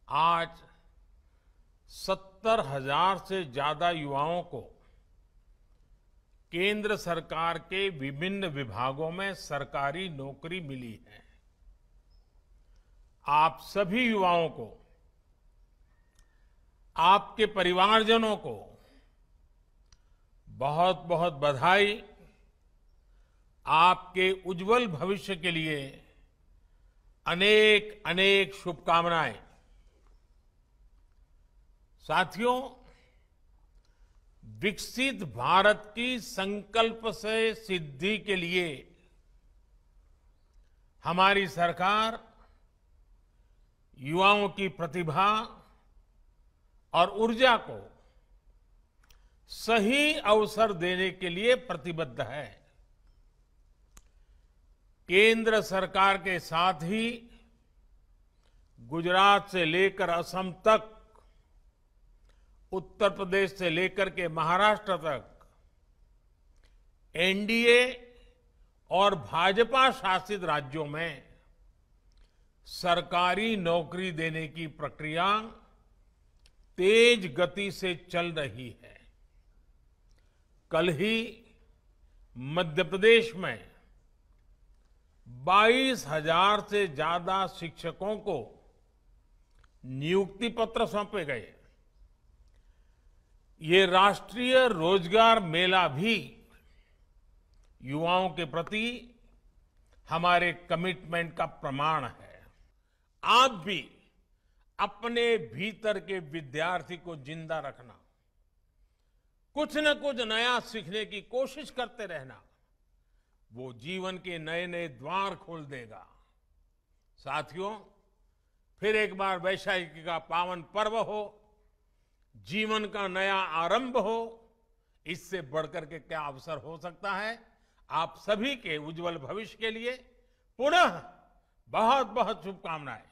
आज 70,000 से ज्यादा युवाओं को केंद्र सरकार के विभिन्न विभागों में सरकारी नौकरी मिली है। आप सभी युवाओं को, आपके परिवारजनों को बहुत बहुत बधाई। आपके उज्जवल भविष्य के लिए अनेक अनेक शुभकामनाएं। साथियों, विकसित भारत की संकल्प से सिद्धि के लिए हमारी सरकार युवाओं की प्रतिभा और ऊर्जा को सही अवसर देने के लिए प्रतिबद्ध है। केंद्र सरकार के साथ ही गुजरात से लेकर असम तक, उत्तर प्रदेश से लेकर के महाराष्ट्र तक एनडीए और भाजपा शासित राज्यों में सरकारी नौकरी देने की प्रक्रिया तेज गति से चल रही है। कल ही मध्य प्रदेश में 22,000 से ज्यादा शिक्षकों को नियुक्ति पत्र सौंपे गए। ये राष्ट्रीय रोजगार मेला भी युवाओं के प्रति हमारे कमिटमेंट का प्रमाण है। आप भी अपने भीतर के विद्यार्थी को जिंदा रखना, कुछ न कुछ नया सीखने की कोशिश करते रहना, वो जीवन के नए नए द्वार खोल देगा। साथियों, फिर एक बार वैशाखी का पावन पर्व हो, जीवन का नया आरंभ हो, इससे बढ़कर के क्या अवसर हो सकता है। आप सभी के उज्जवल भविष्य के लिए पुनः बहुत बहुत शुभकामनाएं।